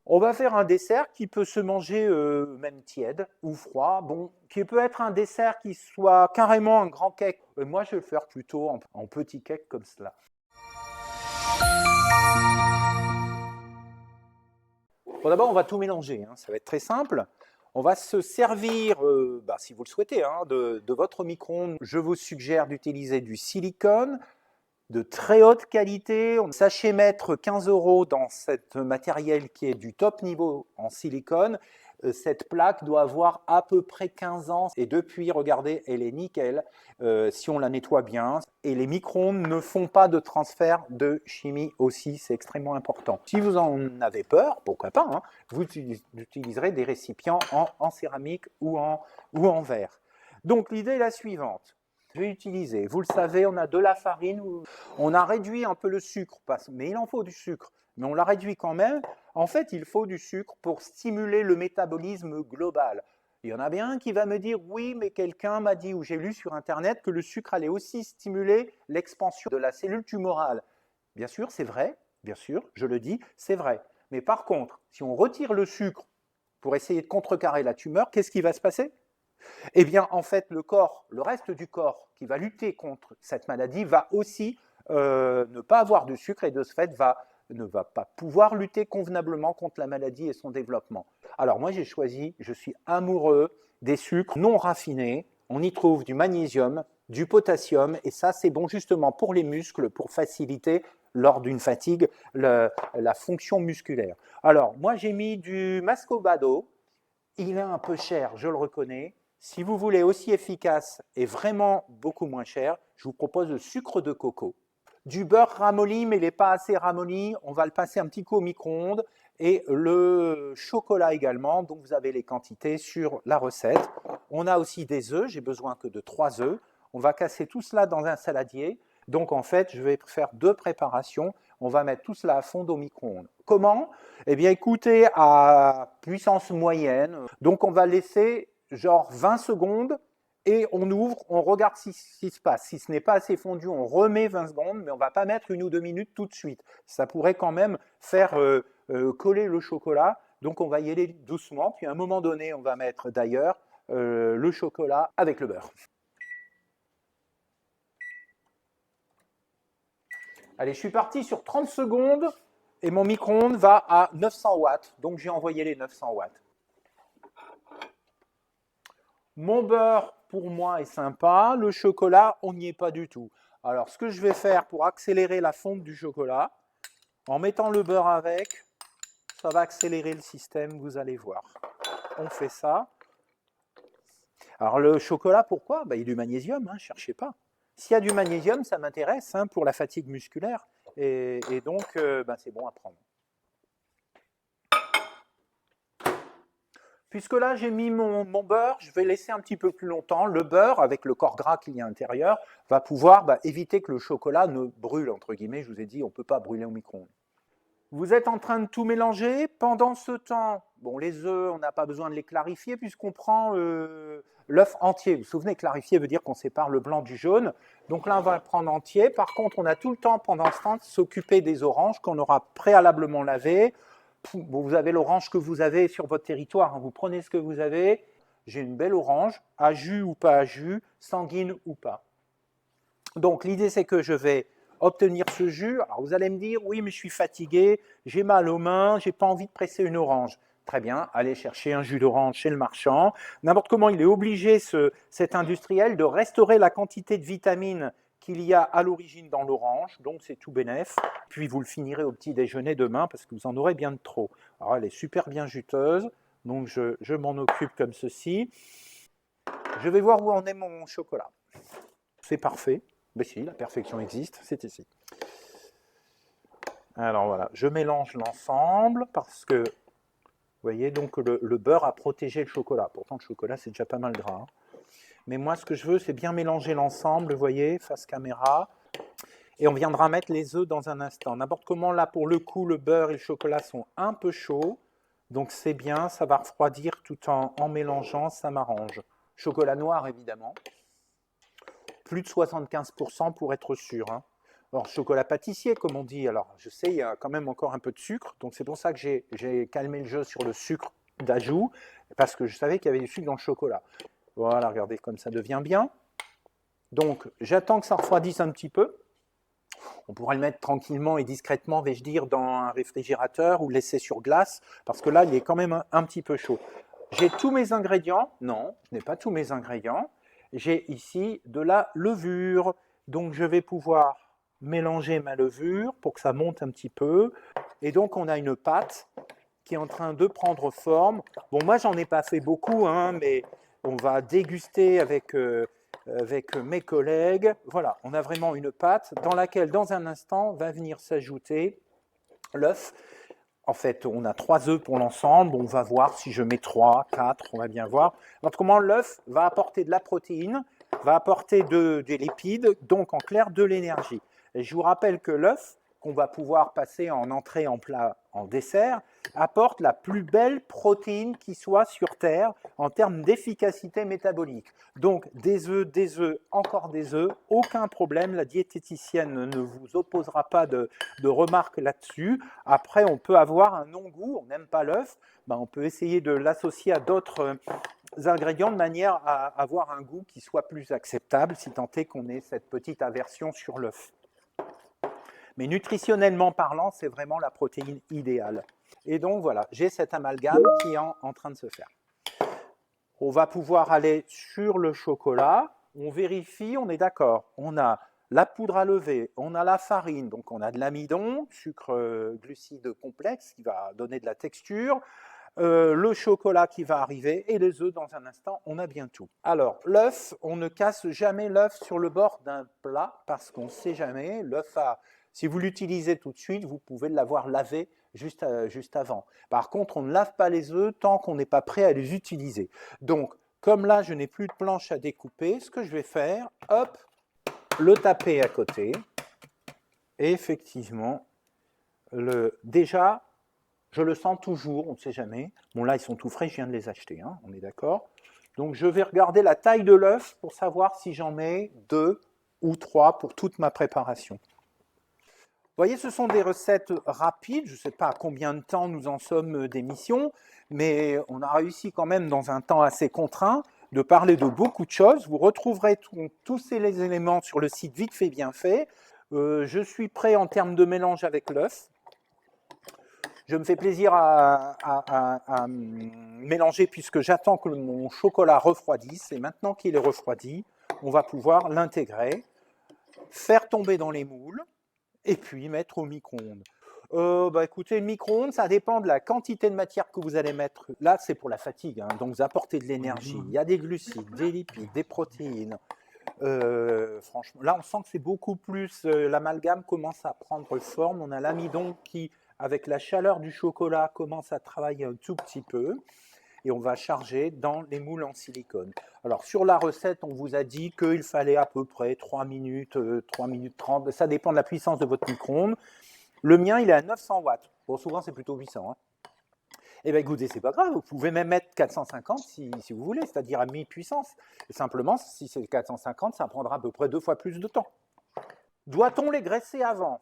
On va faire un dessert qui peut se manger même tiède ou froid, bon, qui peut être un dessert qui soit carrément un grand cake. Moi, je vais le faire plutôt en petit cake comme cela. Bon, d'abord, on va tout mélanger, hein, ça va être très simple. On va se servir, si vous le souhaitez, hein, de votre micro-ondes. Je vous suggère d'utiliser du silicone de très haute qualité. Sachez mettre 15 € dans ce matériel qui est du top niveau en silicone. Cette plaque doit avoir à peu près 15 ans et depuis, regardez, elle est nickel si on la nettoie bien. Et les micro-ondes ne font pas de transfert de chimie aussi, c'est extrêmement important. Si vous en avez peur, pourquoi pas, hein, vous utiliserez des récipients en céramique ou en verre. Donc l'idée est la suivante. Je vais utiliser, vous le savez, on a de la farine, on a réduit un peu le sucre, mais il en faut du sucre, mais on l'a réduit quand même. En fait, il faut du sucre pour stimuler le métabolisme global. Il y en a bien un qui va me dire, oui, mais quelqu'un m'a dit, ou j'ai lu sur Internet, que le sucre allait aussi stimuler l'expansion de la cellule tumorale. Bien sûr, c'est vrai, bien sûr, je le dis, c'est vrai. Mais par contre, si on retire le sucre pour essayer de contrecarrer la tumeur, qu'est-ce qui va se passer? Eh bien, en fait, le corps, le reste du corps qui va lutter contre cette maladie va aussi ne pas avoir de sucre et de ce fait ne va pas pouvoir lutter convenablement contre la maladie et son développement. Alors moi, j'ai choisi, je suis amoureux des sucres non raffinés. On y trouve du magnésium, du potassium et ça, c'est bon justement pour les muscles, pour faciliter lors d'une fatigue la fonction musculaire. Alors, moi, j'ai mis du Muscovado. Il est un peu cher, je le reconnais. Si vous voulez aussi efficace et vraiment beaucoup moins cher, je vous propose le sucre de coco. Du beurre ramolli, mais il n'est pas assez ramolli. On va le passer un petit coup au micro-ondes. Et le chocolat également, donc vous avez les quantités sur la recette. On a aussi des œufs, j'ai besoin que de 3 œufs. On va casser tout cela dans un saladier. Donc en fait, je vais faire 2 préparations. On va mettre tout cela à fondre au micro-ondes. Comment? Eh bien écoutez, à puissance moyenne. Donc on va laisser genre 20 secondes et on ouvre, on regarde ce qui se passe. Si ce n'est pas assez fondu, on remet 20 secondes, mais on ne va pas mettre 1 ou 2 minutes tout de suite. Ça pourrait quand même faire coller le chocolat. Donc on va y aller doucement. Puis à un moment donné, on va mettre d'ailleurs le chocolat avec le beurre. Allez, je suis parti sur 30 secondes et mon micro-ondes va à 900 watts. Donc j'ai envoyé les 900 watts. Mon beurre, pour moi, est sympa. Le chocolat, on n'y est pas du tout. Alors, ce que je vais faire pour accélérer la fonte du chocolat, en mettant le beurre avec, ça va accélérer le système, vous allez voir. On fait ça. Alors, le chocolat, pourquoi? Il y a du magnésium, hein, cherchez pas. S'il y a du magnésium, ça m'intéresse hein, pour la fatigue musculaire. Et donc, c'est bon à prendre. Puisque là, j'ai mis mon beurre, je vais laisser un petit peu plus longtemps. Le beurre, avec le corps gras qu'il y a à l'intérieur, va pouvoir éviter que le chocolat ne brûle, entre guillemets. Je vous ai dit, on ne peut pas brûler au micro-ondes. Vous êtes en train de tout mélanger. Pendant ce temps, bon, les œufs, on n'a pas besoin de les clarifier puisqu'on prend l'œuf entier. Vous vous souvenez, clarifier veut dire qu'on sépare le blanc du jaune. Donc là, on va le prendre entier. Par contre, on a tout le temps, pendant ce temps, de s'occuper des oranges qu'on aura préalablement lavées. Vous avez l'orange que vous avez sur votre territoire. Vous prenez ce que vous avez. J'ai une belle orange, à jus ou pas à jus, sanguine ou pas. Donc l'idée, c'est que je vais obtenir ce jus. Alors vous allez me dire, oui, mais je suis fatigué, j'ai mal aux mains, j'ai pas envie de presser une orange. Très bien, allez chercher un jus d'orange chez le marchand. N'importe comment, il est obligé, cet industriel, de restaurer la quantité de vitamines qu'il y a à l'origine dans l'orange, donc c'est tout bénef. Puis vous le finirez au petit déjeuner demain parce que vous en aurez bien de trop. Alors elle est super bien juteuse, donc je m'en occupe comme ceci. Je vais voir où en est mon chocolat. C'est parfait. Ben si, la perfection existe, c'est ici. Alors voilà, je mélange l'ensemble parce que, vous voyez, donc le beurre a protégé le chocolat. Pourtant, le chocolat, c'est déjà pas mal gras. Hein. Mais moi, ce que je veux, c'est bien mélanger l'ensemble, vous voyez, face caméra. Et on viendra mettre les œufs dans un instant. N'importe comment, là, pour le coup, le beurre et le chocolat sont un peu chauds. Donc c'est bien, ça va refroidir tout en mélangeant, ça m'arrange. Chocolat noir, évidemment. Plus de 75% pour être sûr. Hein. Alors, chocolat pâtissier, comme on dit. Alors, je sais, il y a quand même encore un peu de sucre. Donc, c'est pour ça que j'ai calmé le jeu sur le sucre d'ajout, parce que je savais qu'il y avait du sucre dans le chocolat. Voilà, regardez comme ça devient bien. Donc, j'attends que ça refroidisse un petit peu. On pourrait le mettre tranquillement et discrètement, vais-je dire, dans un réfrigérateur ou le laisser sur glace, parce que là, il est quand même un petit peu chaud. J'ai tous mes ingrédients. Non, je n'ai pas tous mes ingrédients. J'ai ici de la levure. Donc, je vais pouvoir mélanger ma levure pour que ça monte un petit peu. Et donc, on a une pâte qui est en train de prendre forme. Bon, moi, j'en ai pas fait beaucoup, hein, mais on va déguster avec mes collègues. Voilà, on a vraiment une pâte dans laquelle, dans un instant, va venir s'ajouter l'œuf. En fait, on a 3 œufs pour l'ensemble. On va voir si je mets 3, 4, on va bien voir. Donc, comment l'œuf va apporter de la protéine, va apporter des lipides, donc en clair de l'énergie. Et je vous rappelle que l'œuf, qu'on va pouvoir passer en entrée, en plat, en dessert, apporte la plus belle protéine qui soit sur Terre en termes d'efficacité métabolique. Donc des œufs, encore des œufs, aucun problème, la diététicienne ne vous opposera pas de remarques là-dessus. Après, on peut avoir un non-goût, on n'aime pas l'œuf, ben, on peut essayer de l'associer à d'autres ingrédients de manière à avoir un goût qui soit plus acceptable, si tant est qu'on ait cette petite aversion sur l'œuf. Mais nutritionnellement parlant, c'est vraiment la protéine idéale. Et donc voilà, j'ai cet amalgame qui est en train de se faire. On va pouvoir aller sur le chocolat, on vérifie, on est d'accord. On a la poudre à lever, on a la farine, donc on a de l'amidon, sucre glucide complexe qui va donner de la texture, le chocolat qui va arriver et les œufs dans un instant, on a bien tout. Alors, l'œuf, on ne casse jamais l'œuf sur le bord d'un plat parce qu'on ne sait jamais, l'œuf si vous l'utilisez tout de suite, vous pouvez l'avoir lavé juste avant. Par contre, on ne lave pas les œufs tant qu'on n'est pas prêt à les utiliser. Donc, comme là, je n'ai plus de planche à découper, ce que je vais faire, hop, le taper à côté. Et effectivement, déjà, je le sens toujours, on ne sait jamais. Bon, là, ils sont tout frais, je viens de les acheter, hein, on est d'accord. Donc, je vais regarder la taille de l'œuf pour savoir si j'en mets 2 ou 3 pour toute ma préparation. Vous voyez, ce sont des recettes rapides. Je ne sais pas à combien de temps nous en sommes d'émission, mais on a réussi quand même dans un temps assez contraint de parler de beaucoup de choses. Vous retrouverez tous ces éléments sur le site Vite fait bien fait. Je suis prêt en termes de mélange avec l'œuf. Je me fais plaisir à mélanger puisque j'attends que mon chocolat refroidisse. Et maintenant qu'il est refroidi, on va pouvoir l'intégrer, faire tomber dans les moules et puis mettre au micro-ondes. Écoutez, le micro-ondes, ça dépend de la quantité de matière que vous allez mettre. Là, c'est pour la fatigue, hein, donc vous apportez de l'énergie. Il y a des glucides, des lipides, des protéines. Franchement, là, on sent que c'est beaucoup plus. L'amalgame commence à prendre forme. On a l'amidon qui, avec la chaleur du chocolat, commence à travailler un tout petit peu. Et on va charger dans les moules en silicone. Alors, sur la recette, on vous a dit qu'il fallait à peu près 3 minutes, 3 minutes 30. Ça dépend de la puissance de votre micro-ondes. Le mien, il est à 900 watts. Bon, souvent, c'est plutôt 800. Hein. Eh bien, écoutez, c'est pas grave. Vous pouvez même mettre 450 si vous voulez, c'est-à-dire à mi-puissance. Et simplement, si c'est 450, ça prendra à peu près 2 fois plus de temps. Doit-on les graisser avant?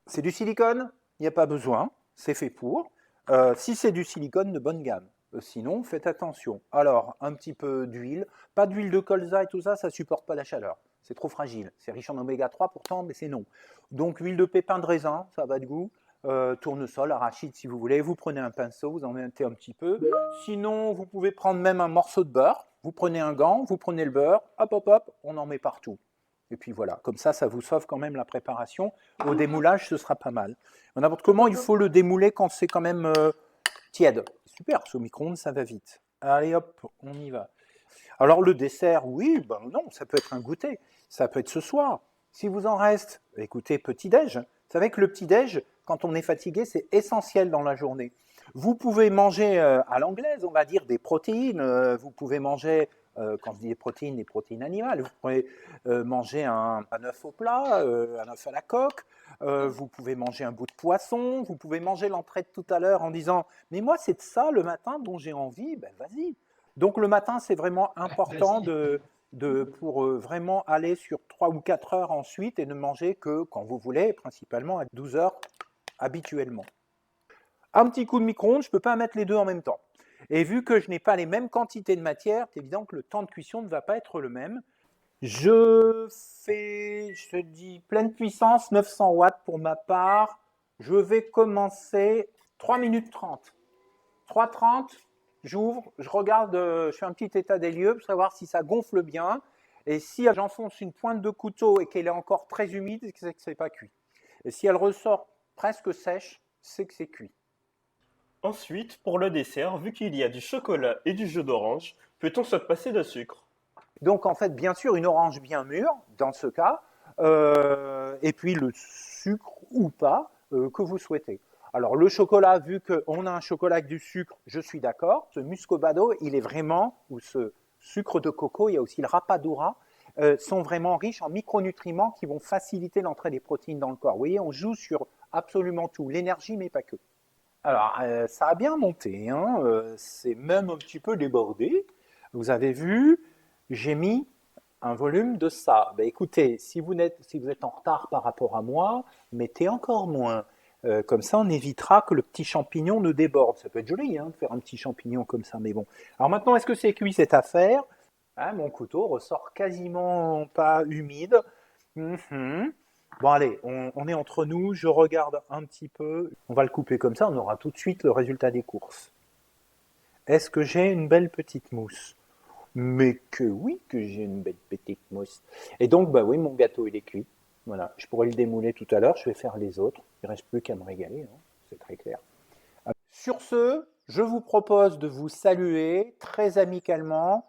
C'est du silicone? Il n'y a pas besoin. C'est fait pour. Si c'est du silicone de bonne gamme. Sinon, faites attention. Alors, un petit peu d'huile. Pas d'huile de colza et tout ça, ça ne supporte pas la chaleur. C'est trop fragile. C'est riche en oméga 3 pourtant, mais c'est non. Donc, huile de pépin de raisin, ça va de goût. Tournesol, arachide si vous voulez. Vous prenez un pinceau, vous en mettez un petit peu. Sinon, vous pouvez prendre même un morceau de beurre. Vous prenez un gant, vous prenez le beurre. Hop, hop, hop, on en met partout. Et puis voilà, comme ça vous sauve quand même la préparation. Au démoulage, ce sera pas mal. N'importe comment, il faut le démouler quand c'est quand même tiède. Super, ce micro-ondes, ça va vite. Allez hop, on y va. Alors le dessert, oui, ben non, ça peut être un goûter. Ça peut être ce soir. Si vous en reste, écoutez, petit-déj. Vous savez que le petit-déj, quand on est fatigué, c'est essentiel dans la journée. Vous pouvez manger à l'anglaise, on va dire, des protéines. Vous pouvez manger, quand je dis des protéines animales, vous pouvez manger un œuf au plat, un œuf à la coque. Vous pouvez manger un bout de poisson. Vous pouvez manger l'entrée de tout à l'heure en disant « Mais moi, c'est de ça le matin dont j'ai envie. » Ben vas-y. Donc le matin, c'est vraiment important pour vraiment aller sur 3 ou 4 heures ensuite et ne manger que quand vous voulez, principalement à 12 heures habituellement. Un petit coup de micro-ondes, je ne peux pas mettre les deux en même temps. Et vu que je n'ai pas les mêmes quantités de matière, c'est évident que le temps de cuisson ne va pas être le même. Je fais, je te dis, pleine puissance, 900 watts pour ma part. Je vais commencer 3 minutes 30. 3h30, j'ouvre, je regarde, je fais un petit état des lieux pour savoir si ça gonfle bien. Et si j'enfonce une pointe de couteau et qu'elle est encore très humide, c'est que ce n'est pas cuit. Et si elle ressort presque sèche, c'est que c'est cuit. Ensuite, pour le dessert, vu qu'il y a du chocolat et du jus d'orange, peut-on se passer de sucre? Donc en fait, bien sûr, une orange bien mûre, dans ce cas, et puis le sucre ou pas que vous souhaitez. Alors le chocolat, vu qu'on a un chocolat avec du sucre, je suis d'accord. Ce muscovado, il est vraiment, ou ce sucre de coco, il y a aussi le rapadura, sont vraiment riches en micronutriments qui vont faciliter l'entrée des protéines dans le corps. Vous voyez, on joue sur absolument tout, l'énergie, mais pas que. Alors, ça a bien monté, hein, c'est même un petit peu débordé. Vous avez vu, j'ai mis un volume de ça. Ben, écoutez, si vous êtes en retard par rapport à moi, mettez encore moins. Comme ça, on évitera que le petit champignon ne déborde. Ça peut être joli hein, de faire un petit champignon comme ça, mais bon. Alors maintenant, est-ce que c'est cuit cette affaire? Ah, mon couteau ressort quasiment pas humide. Mhm. Bon, allez, on est entre nous, je regarde un petit peu. On va le couper comme ça, on aura tout de suite le résultat des courses. Est-ce que j'ai une belle petite mousse? Mais que oui, que j'ai une belle petite mousse. Et donc, bah oui, mon gâteau, il est cuit. Voilà, je pourrais le démouler tout à l'heure, je vais faire les autres. Il ne reste plus qu'à me régaler, hein. C'est très clair. Sur ce, je vous propose de vous saluer très amicalement